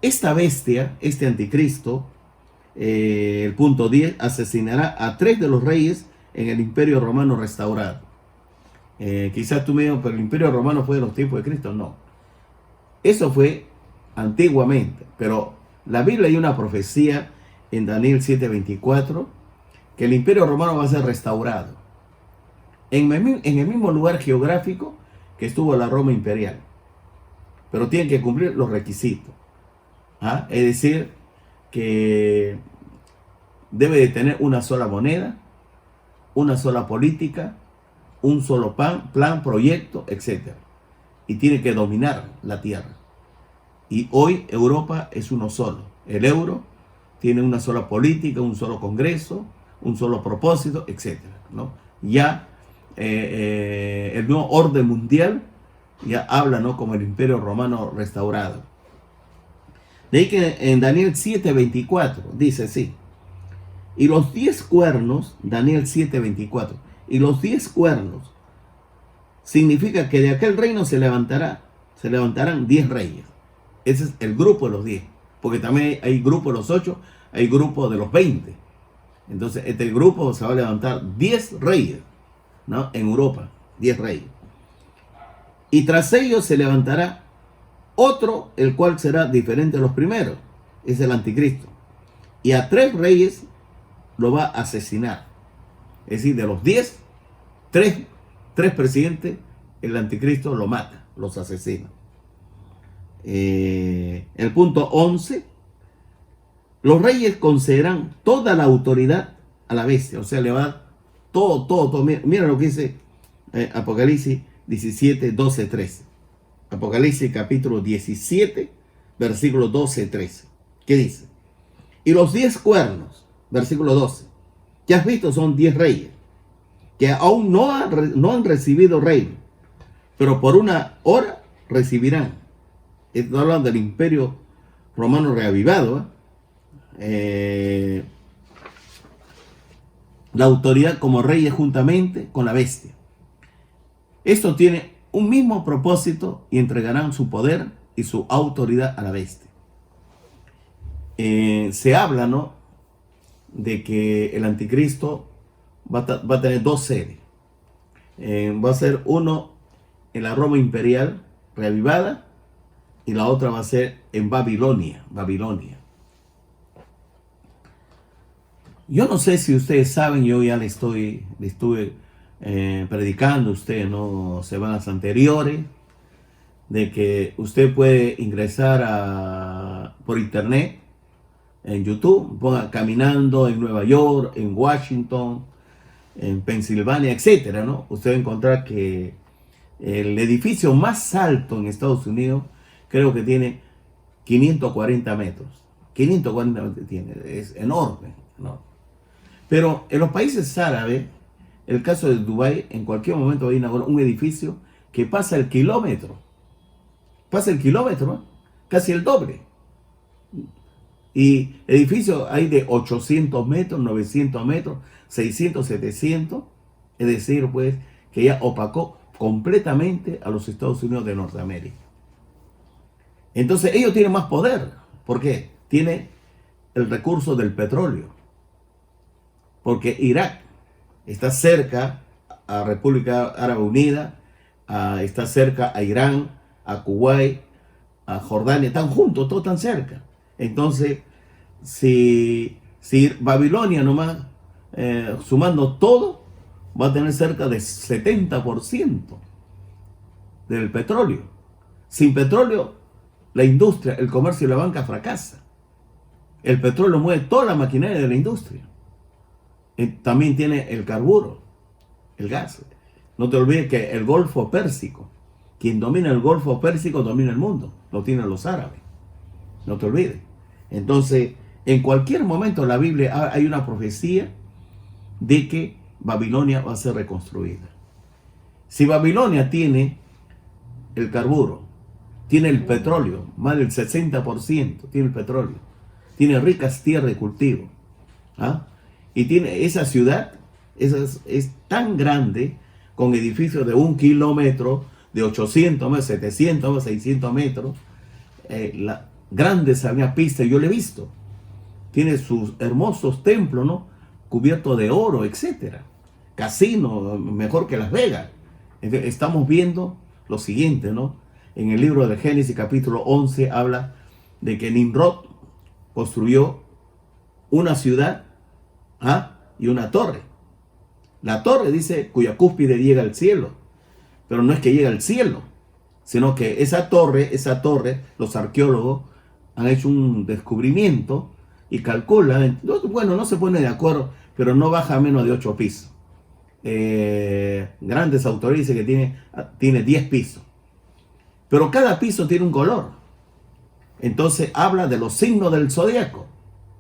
Speaker 1: Esta bestia, este anticristo, el punto 10, asesinará a 3 de los reyes en el imperio romano restaurado. Quizás tú me digas, pero el imperio romano fue de los tiempos de Cristo. No, eso fue antiguamente, pero la Biblia hay una profecía en Daniel 7:24 que el imperio romano va a ser restaurado en el mismo lugar geográfico que estuvo la Roma imperial, pero tienen que cumplir los requisitos. Es decir, que debe de tener una sola moneda, una sola política, un solo plan, proyecto, etc. Y tiene que dominar la tierra. Y hoy Europa es uno solo. El euro tiene una sola política, un solo congreso, un solo propósito, etc. ¿no? Ya el nuevo orden mundial ya habla, ¿no?, como el imperio romano restaurado. De ahí que en Daniel 7:24 dice así: y los 10 cuernos, Daniel 7:24, y los 10 cuernos significa que de aquel reino se levantarán 10 reyes. Ese es el grupo de los 10, porque también hay grupo de los 8, hay grupo de los 20. Entonces este grupo se va a levantar 10 reyes, ¿no?, en Europa, 10 reyes. Y tras ellos se levantará otro, el cual será diferente a los primeros, es el anticristo. Y a 3 reyes lo va a asesinar. Es decir, de los 10, 3 presidentes, el anticristo lo mata, los asesina. El punto 11, los reyes concederán toda la autoridad a la bestia, o sea, le va a dar todo. Mira lo que dice Apocalipsis 17, 12, 13. Apocalipsis capítulo 17, versículo 12, 13. ¿Qué dice? Y los 10 cuernos, versículo 12, que has visto son 10 reyes, que aún no han recibido reino, pero por una hora recibirán. Estoy hablando del imperio romano reavivado, la autoridad como reyes juntamente con la bestia. Esto tiene un mismo propósito y entregarán su poder y su autoridad a la bestia. Se habla, ¿no?, de que el anticristo va a tener 2 sedes. Va a ser uno en la Roma imperial reavivada y la otra va a ser en Babilonia. Yo no sé si ustedes saben, yo ya le estuve predicando a ustedes, ¿no?, semanas anteriores, de que usted puede ingresar por internet, en YouTube, ponga caminando en Nueva York, en Washington, en Pensilvania, etcétera, ¿no? Usted va a encontrar que el edificio más alto en Estados Unidos creo que tiene 540 metros. 540 metros tiene, es enorme, ¿no? Pero en los países árabes, el caso de Dubái, en cualquier momento va a inaugurar un edificio que pasa el kilómetro. ¿No? Casi el doble. Y edificios hay de 800 metros, 900 metros, 600, 700. Es decir, pues, que ya opacó completamente a los Estados Unidos de Norteamérica. Entonces ellos tienen más poder. ¿Por qué? Tiene el recurso del petróleo. Porque Irak está cerca a República Árabe Unida, está cerca a Irán, a Kuwait, a Jordania, están juntos, todos están cerca. Entonces, si Babilonia nomás, sumando todo, va a tener cerca de 70% del petróleo. Sin petróleo, la industria, el comercio y la banca fracasa. El petróleo mueve toda la maquinaria de la industria. También tiene el carburo, el gas. No te olvides que el Golfo Pérsico, quien domina el Golfo Pérsico domina el mundo, lo tienen los árabes. No te olvides. Entonces, en cualquier momento en la Biblia hay una profecía de que Babilonia va a ser reconstruida. Si Babilonia tiene el carburo, tiene el petróleo, más del 60% tiene el petróleo, tiene ricas tierras de cultivo, y tiene esa ciudad, Es tan grande, con edificios de 1 kilómetro, de 800 metros, 700 metros, 600 metros, grandes avenidas, pistas, yo lo he visto. Tiene sus hermosos templos, ¿no? Cubiertos de oro, etcétera. Casino, mejor que Las Vegas. Entonces, estamos viendo lo siguiente, ¿no? En el libro de Génesis, capítulo 11, habla de que Nimrod construyó una ciudad y una torre. La torre dice cuya cúspide llega al cielo, pero no es que llega al cielo, sino que esa torre, los arqueólogos han hecho un descubrimiento y calculan, bueno, no se pone de acuerdo, pero no baja a menos de 8 pisos. Grandes autores dicen que tiene 10 pisos, pero cada piso tiene un color. Entonces habla de los signos del zodiaco,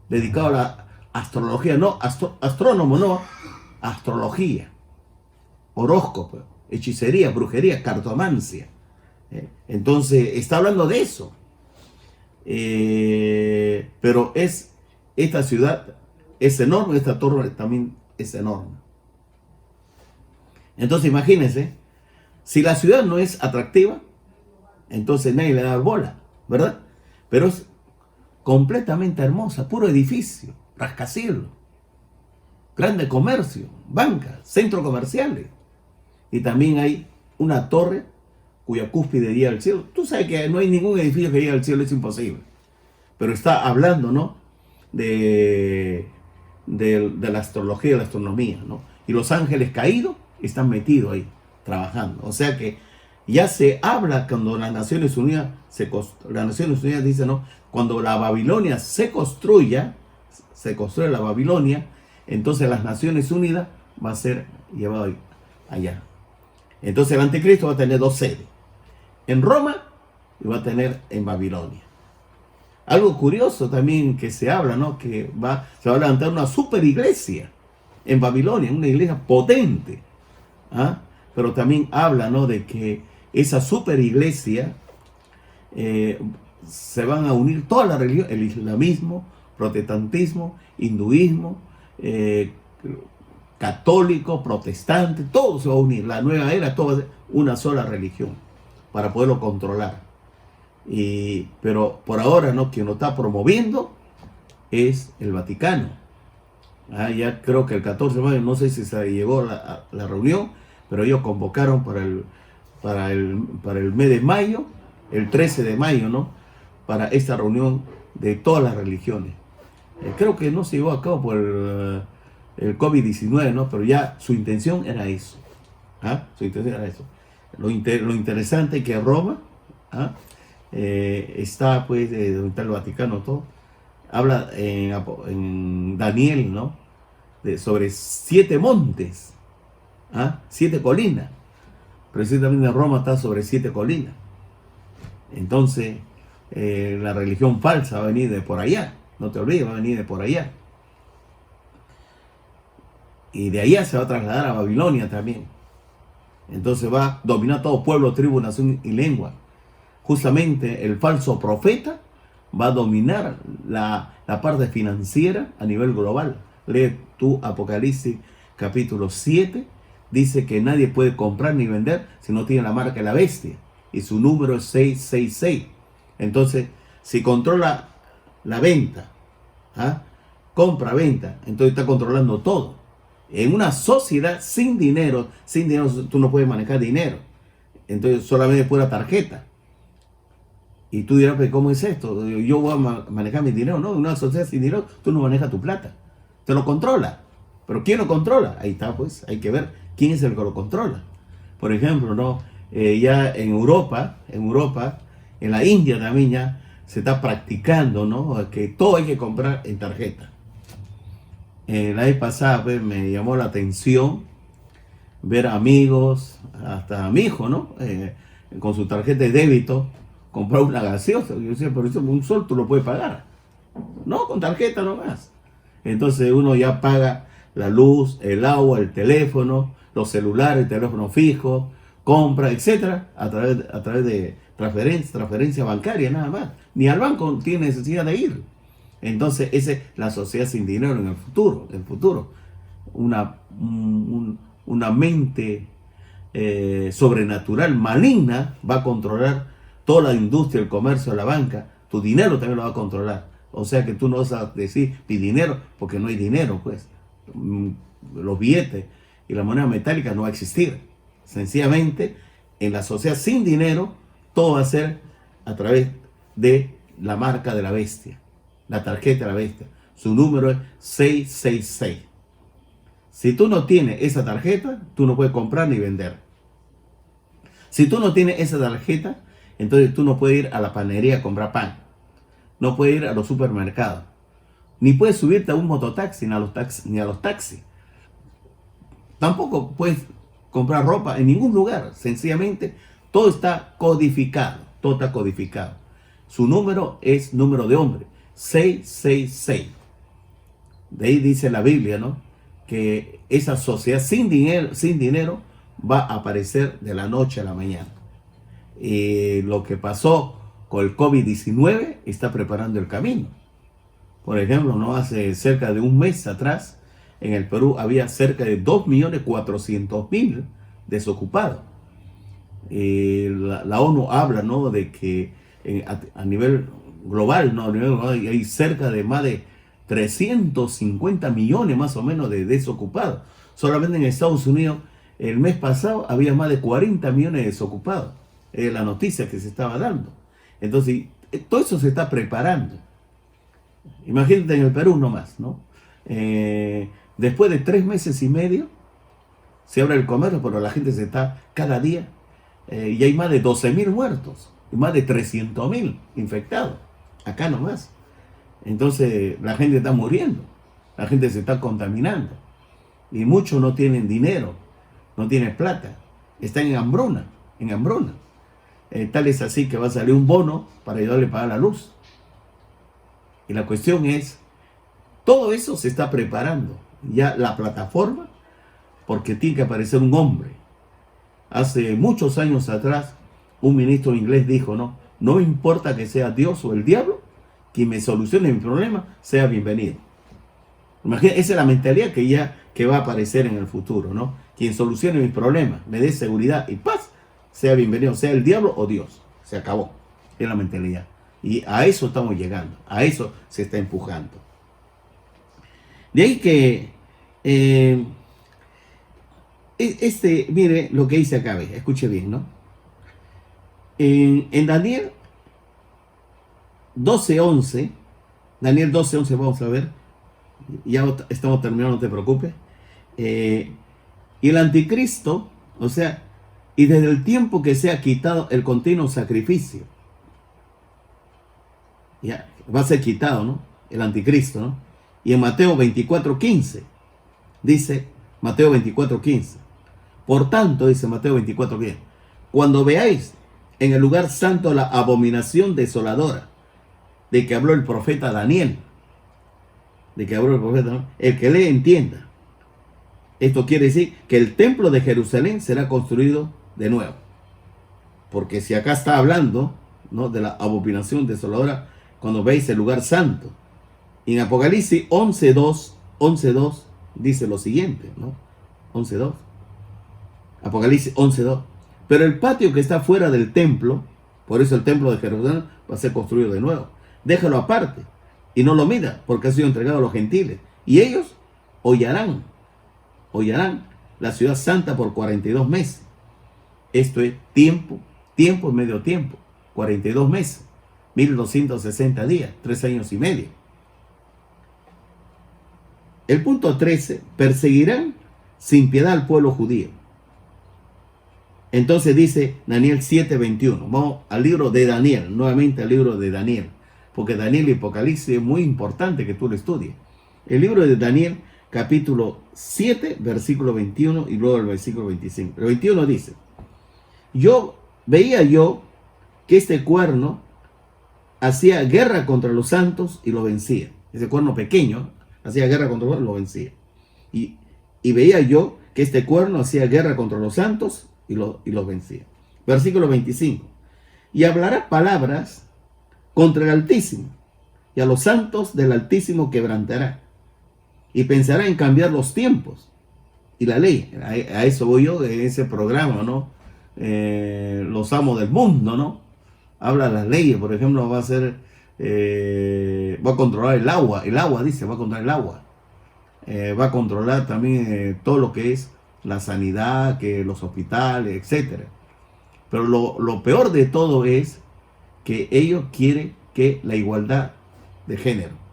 Speaker 1: dedicado a la astrología, no astrónomo, no, astrología, horóscopo, hechicería, brujería, cartomancia. Entonces está hablando de eso. Pero esta ciudad es enorme, esta torre también es enorme. Entonces imagínense, si la ciudad no es atractiva, entonces nadie le da bola, ¿verdad? Pero es completamente hermosa, puro edificio, rascacielos, grande comercio, bancas, centros comerciales. Y también hay una torre cuya cúspide llega al cielo. Tú sabes que no hay ningún edificio que llegue al cielo, es imposible. Pero está hablando, ¿no? De la astrología y la astronomía, ¿no? Y los ángeles caídos están metidos ahí, trabajando. O sea que ya se habla cuando las Naciones Unidas dicen, ¿no? Cuando la Babilonia se construye la Babilonia, entonces las Naciones Unidas va a ser llevado allá. Entonces el anticristo va a tener 2 sedes, en Roma y va a tener en Babilonia. Algo curioso también que se habla, ¿no? Que se va a levantar una super iglesia en Babilonia, una iglesia potente. Pero también habla, ¿no? De que esa super iglesia se van a unir todas las religiones, el islamismo, protestantismo, hinduismo, católico, protestante, todo se va a unir. La nueva era, todo va a ser una sola religión para poderlo controlar. Pero por ahora, ¿no? Quien lo está promoviendo es el Vaticano. Ya creo que el 14 de mayo, no sé si se llegó la reunión, pero ellos convocaron para el mes de mayo, el 13 de mayo, ¿no? Para esta reunión de todas las religiones. Creo que no se llevó a cabo por el COVID-19, ¿no? Pero ya su intención era eso. Su intención era eso. Lo interesante es que Roma está, pues, donde está el Vaticano, todo. Habla en Daniel, ¿no? Sobre 7 montes, 7 colinas. Precisamente Roma está sobre 7 colinas. Entonces, la religión falsa va a venir de por allá. No te olvides, va a venir de por allá. Y de allá se va a trasladar a Babilonia también. Entonces va a dominar todo pueblo, tribu, nación y lengua. Justamente el falso profeta va a dominar la parte financiera a nivel global. Lee tu Apocalipsis capítulo 7. Dice que nadie puede comprar ni vender si no tiene la marca de la bestia. Y su número es 666. Entonces, si controla la venta, compra-venta, entonces está controlando todo. En una sociedad sin dinero tú no puedes manejar dinero. Entonces solamente pura tarjeta. Y tú dirás, pues, ¿cómo es esto? Yo voy a manejar mi dinero. No, en una sociedad sin dinero tú no manejas tu plata. Te lo controla. Pero ¿quién lo controla? Ahí está, pues, hay que ver quién es el que lo controla. Por ejemplo, ¿no? Ya en Europa, en la India también ya se está practicando, ¿no? Que todo hay que comprar en tarjeta. La vez pasada, pues, me llamó la atención ver amigos, hasta a mi hijo, ¿no? Con su tarjeta de débito, comprar una gaseosa. Yo decía, pero eso un sol tú lo puedes pagar. No, con tarjeta nomás. Entonces uno ya paga la luz, el agua, el teléfono, los celulares, el teléfono fijo, compra, etcétera, a través de transferencia bancaria, nada más. Ni al banco tiene necesidad de ir. Entonces esa es la sociedad sin dinero en el futuro. una mente sobrenatural, maligna, va a controlar toda la industria, el comercio, la banca. Tu dinero también lo va a controlar. O sea que tú no vas a decir mi dinero, porque no hay dinero, pues. Los billetes y la moneda metálica no va a existir. Sencillamente, en la sociedad sin dinero, todo va a ser a través de la marca de la bestia, la tarjeta de la bestia. Su número es 666. Si tú no tienes esa tarjeta, tú no puedes comprar ni vender. Si tú no tienes esa tarjeta, entonces tú no puedes ir a la panadería a comprar pan. No puedes ir a los supermercados. Ni puedes subirte a un mototaxi, ni a los taxis. Tampoco puedes comprar ropa en ningún lugar. Sencillamente, todo está codificado. Todo está codificado. Su número es número de hombre. 666. De ahí dice la Biblia, ¿no? Que esa sociedad sin dinero va a aparecer de la noche a la mañana. Lo que pasó con el COVID-19 está preparando el camino. Por ejemplo, no hace cerca de un mes atrás, en el Perú había cerca de 2.400.000 desocupados. La ONU habla, ¿no?, de que a nivel global, ¿no?, hay cerca de más de 350 millones más o menos de desocupados. Solamente en Estados Unidos el mes pasado había más de 40 millones de desocupados. Es la noticia que se estaba dando. Entonces, todo eso se está preparando. Imagínate en el Perú nomás, ¿no? Después de 3 meses y medio se abre el comercio, pero la gente se está cada día y hay más de 12.000 muertos y más de 300.000 infectados. Acá nomás. Entonces la gente está muriendo, la gente se está contaminando y muchos no tienen dinero, no tienen plata, están en hambruna, en hambruna. Tal es así que va a salir un bono para ayudarle a pagar la luz. Y la cuestión es, todo eso se está preparando, ya la plataforma, porque tiene que aparecer un hombre. Hace muchos años atrás, un ministro inglés dijo, no me importa que sea Dios o el diablo, quien me solucione mi problema, sea bienvenido. Imagínate, esa es la mentalidad que va a aparecer en el futuro, ¿no? Quien solucione mis problemas, me dé seguridad y paz, sea bienvenido, sea el diablo o Dios. Se acabó. Es la mentalidad. Y a eso estamos llegando, a eso se está empujando. De ahí que, mire lo que dice acá, escuche bien, ¿no? En Daniel 12:11, Daniel 12:11, vamos a ver, ya estamos terminando, no te preocupes. Y el anticristo, o sea, y desde el tiempo que se ha quitado el continuo sacrificio, ya va a ser quitado, ¿no?, el anticristo, ¿no? Y en Mateo 24:15 dice, Mateo 24:15, por tanto, dice Mateo 24:15, cuando veáis en el lugar santo la abominación desoladora de que habló el profeta Daniel, el que lee entienda. Esto quiere decir que el templo de Jerusalén será construido de nuevo. Porque si acá está hablando, ¿no?, de la abominación desoladora, cuando veis el lugar santo. En Apocalipsis 11:2 dice lo siguiente, ¿no? 11:2. Apocalipsis 11:2. Pero el patio que está fuera del templo, por eso el templo de Jerusalén va a ser construido de nuevo. Déjalo aparte y no lo mida, porque ha sido entregado a los gentiles. Y ellos hollarán la ciudad santa por 42 meses. Esto es tiempo y medio tiempo. 42 meses. 1260 días, 3 años y medio. El punto 13, perseguirán sin piedad al pueblo judío. Entonces dice Daniel 7:21. Vamos al libro de Daniel, nuevamente al libro de Daniel, porque Daniel y Apocalipsis es muy importante que tú lo estudies. El libro de Daniel, capítulo 7, versículo 21 y luego el versículo 25. El 21 dice, veía yo que este cuerno hacía guerra contra los santos y los vencía. Ese cuerno pequeño hacía guerra contra los santos y los vencía. Y veía yo que este cuerno hacía guerra contra los santos y los vencía. Versículo 25. Y hablará palabras contra el Altísimo, y a los santos del Altísimo quebrantará. y pensará en cambiar los tiempos y la ley. A eso voy yo en ese programa, ¿no? Los amos del mundo, ¿no? Habla de las leyes, por ejemplo, va a controlar el agua dice, va a controlar el agua. Va a controlar también todo lo que es la sanidad, que los hospitales, etcétera. Pero lo peor de todo es que ellos quieren que la igualdad de género,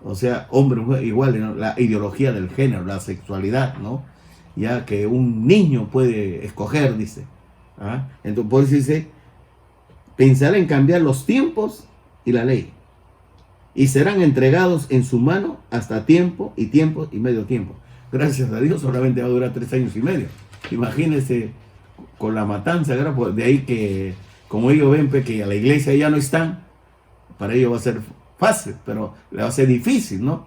Speaker 1: o sea, hombre, mujer, igual, ¿no? La ideología del género, la sexualidad, ¿no? Ya que un niño puede escoger, dice. ¿Ah? Entonces, por eso dice, pensará en cambiar los tiempos y la ley, y serán entregados en su mano hasta tiempo y medio tiempo. Gracias a Dios solamente va a durar 3 años y medio. Imagínense con la matanza, de ahí que como ellos ven que a la iglesia ya no están, para ellos va a ser fácil, pero le va a ser difícil, ¿no?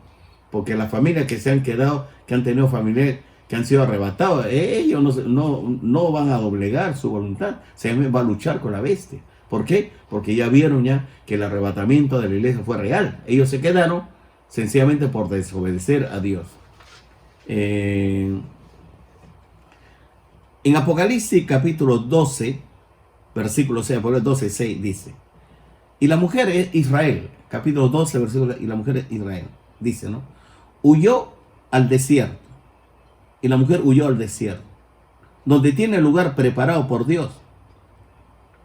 Speaker 1: Porque las familias que se han quedado, que han tenido familiares que han sido arrebatados, ellos no van a doblegar su voluntad, se va a luchar con la bestia. ¿Por qué? Porque ya vieron ya que el arrebatamiento de la iglesia fue real. Ellos se quedaron sencillamente por desobedecer a Dios. En Apocalipsis capítulo 12, versículo 6, Apocalipsis 12, 6 dice, y la mujer es Israel, capítulo 12, versículo, y la mujer es Israel, dice, ¿no? Huyó al desierto, y la mujer huyó al desierto, donde tiene lugar preparado por Dios,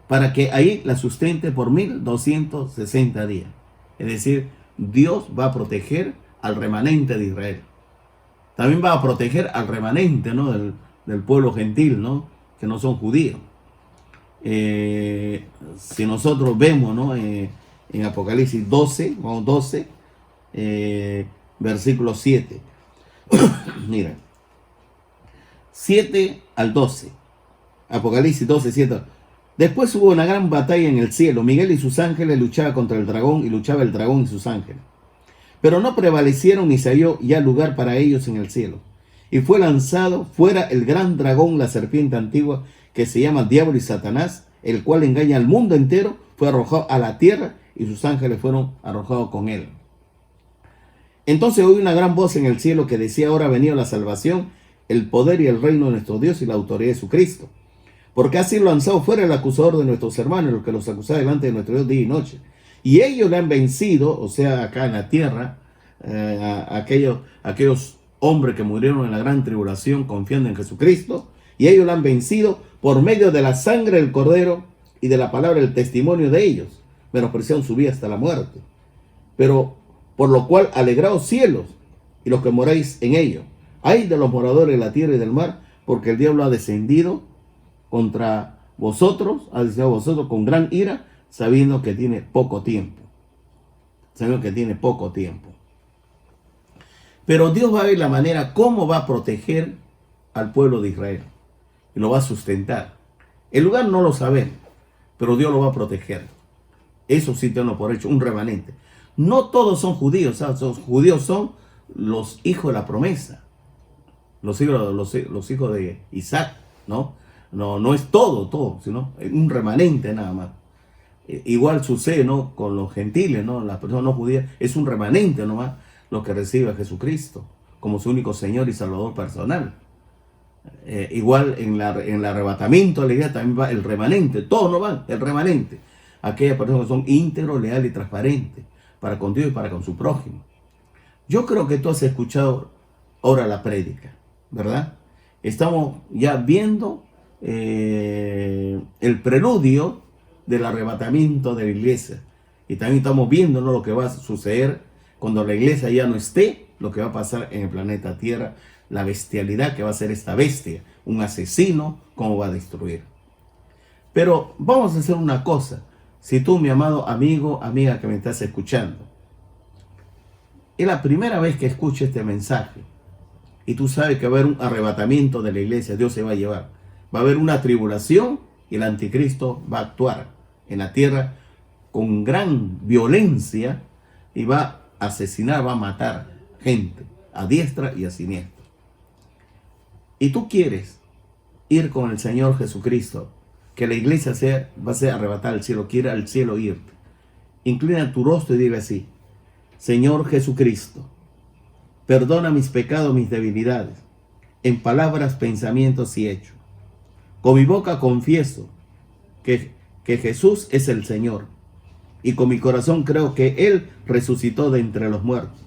Speaker 1: para que ahí la sustente por 1260 días. Es decir, Dios va a proteger al remanente de Israel. También va a proteger al remanente, ¿no? del pueblo gentil, ¿no? Que no son judíos. Si nosotros vemos, ¿no? En Apocalipsis 12, 12, versículo 7. Mira, 7 al 12. Apocalipsis 12, 7. Después hubo una gran batalla en el cielo. Miguel y sus ángeles luchaban contra el dragón, y luchaba el dragón y sus ángeles. Pero no prevalecieron, ni se halló ya lugar para ellos en el cielo. Y fue lanzado fuera el gran dragón, la serpiente antigua, que se llama Diablo y Satanás, el cual engaña al mundo entero. Fue arrojado a la tierra, y sus ángeles fueron arrojados con él. Entonces oí una gran voz en el cielo que decía: ahora ha venido la salvación, el poder y el reino de nuestro Dios y la autoridad de su Cristo. Porque ha sido lanzado fuera el acusador de nuestros hermanos, los que los acusaba delante de nuestro Dios día y noche. Y ellos le han vencido, o sea, acá en la tierra, aquellos hombres que murieron en la gran tribulación confiando en Jesucristo, y ellos le han vencido por medio de la sangre del Cordero y de la palabra del testimonio de ellos, menospreciaron su vida hasta la muerte. Pero por lo cual alegraos cielos y los que moráis en ellos. Ay de los moradores de la tierra y del mar, porque el diablo ha descendido contra vosotros, ha deseado vosotros con gran ira, sabiendo que tiene poco tiempo. Sabiendo que tiene poco tiempo. Pero Dios va a ver la manera cómo va a proteger al pueblo de Israel. Y lo va a sustentar. El lugar no lo sabemos, pero Dios lo va a proteger. Eso sí tengo por hecho, un remanente. No todos son judíos, ¿sabes? Los judíos son los hijos de la promesa. Los hijos de Isaac, ¿no? No es todo, sino un remanente nada más. Igual sucede, ¿no? Con los gentiles, ¿no? Las personas no judías, es un remanente nomás lo que recibe a Jesucristo como su único Señor y Salvador personal. Igual en el arrebatamiento de la iglesia también va el remanente, todos no van, el remanente. Aquellas personas que son íntegros, leales y transparentes para con Dios y para con su prójimo. Yo creo que tú has escuchado ahora la prédica, ¿verdad? Estamos ya viendo el preludio del arrebatamiento de la iglesia, y también estamos viendo, ¿no?, lo que va a suceder cuando la iglesia ya no esté, lo que va a pasar en el planeta Tierra, la bestialidad que va a ser esta bestia, un asesino, cómo va a destruir. Pero vamos a hacer una cosa. Si tú, mi amado amigo, amiga que me estás escuchando, es la primera vez que escucho este mensaje y tú sabes que va a haber un arrebatamiento de la iglesia, Dios se va a llevar, va a haber una tribulación y el anticristo va a actuar en la tierra con gran violencia y va a asesinar, va a matar gente a diestra y a siniestra. Y tú quieres ir con el Señor Jesucristo, que la iglesia va a ser arrebatada al cielo, quiere al cielo irte. Inclina tu rostro y dile así: Señor Jesucristo, Perdona mis pecados, mis debilidades, en palabras, pensamientos y hechos. Con mi boca confieso que Jesús es el Señor, y con mi corazón creo que Él resucitó de entre los muertos.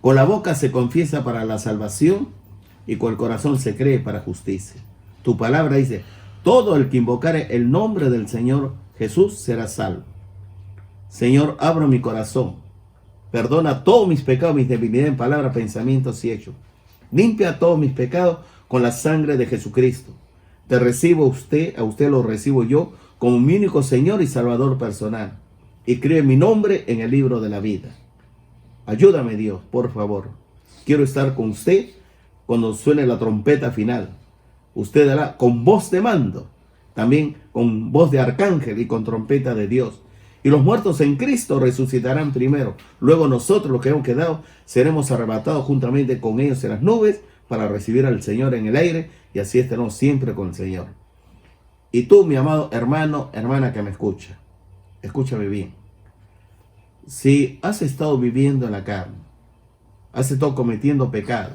Speaker 1: Con la boca se confiesa para la salvación, y con el corazón se cree para justicia. Tu palabra dice, todo el que invocare el nombre del Señor Jesús será salvo. Señor, abro mi corazón. Perdona todos mis pecados, mis debilidades en palabras, pensamientos y hechos. Limpia todos mis pecados con la sangre de Jesucristo. Te recibo a usted lo recibo yo como mi único Señor y Salvador personal. Y escribe mi nombre en el libro de la vida. Ayúdame, Dios, por favor. Quiero estar con usted cuando suene la trompeta final. Usted hará con voz de mando, también con voz de arcángel y con trompeta de Dios. Y los muertos en Cristo resucitarán primero. Luego nosotros, los que hemos quedado, seremos arrebatados juntamente con ellos en las nubes para recibir al Señor en el aire, y así estaremos siempre con el Señor. Y tú, mi amado hermano, hermana que me escucha, escúchame bien. Si has estado viviendo en la carne, has estado cometiendo pecado,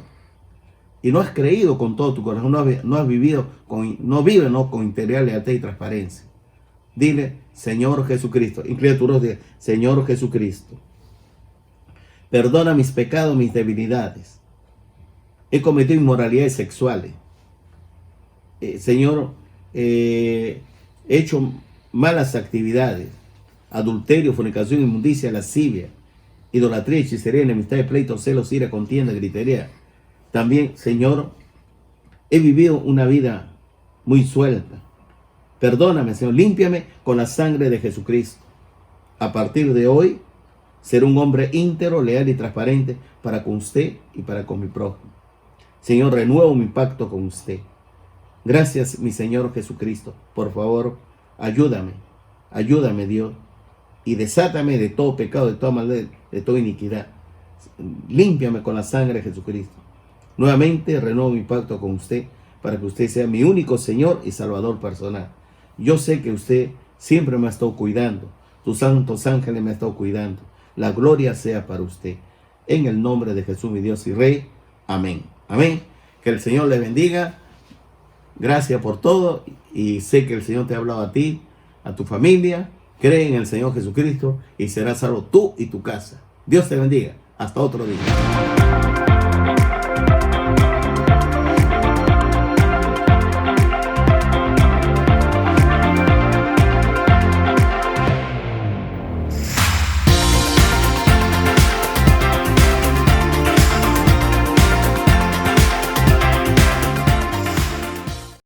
Speaker 1: y no has creído con todo tu corazón, no has vivido, no vives con integridad, lealtad y transparencia, dile, Señor Jesucristo, inclina tu rostro, dile, Señor Jesucristo, perdona mis pecados, mis debilidades. He cometido inmoralidades sexuales. Señor, he hecho malas actividades, adulterio, fornicación, inmundicia, lascivia, idolatría, hechicería, enemistad, pleito, celos, ira, contienda, gritería. También, Señor, he vivido una vida muy suelta. Perdóname, Señor, límpiame con la sangre de Jesucristo. A partir de hoy, ser un hombre íntegro, leal y transparente para con usted y para con mi prójimo. Señor, renuevo mi pacto con usted. Gracias, mi Señor Jesucristo. Por favor, ayúdame, Dios, y desátame de todo pecado, de toda maldad, de toda iniquidad. Límpiame con la sangre de Jesucristo. Nuevamente renuevo mi pacto con usted para que usted sea mi único Señor y Salvador personal. Yo sé que usted siempre me ha estado cuidando. Tus santos ángeles me han estado cuidando. La gloria sea para usted. En el nombre de Jesús, mi Dios y Rey. Amén. Amén. Que el Señor le bendiga. Gracias por todo. Y sé que el Señor te ha hablado a ti, a tu familia. Cree en el Señor Jesucristo y serás salvo tú y tu casa. Dios te bendiga. Hasta otro día.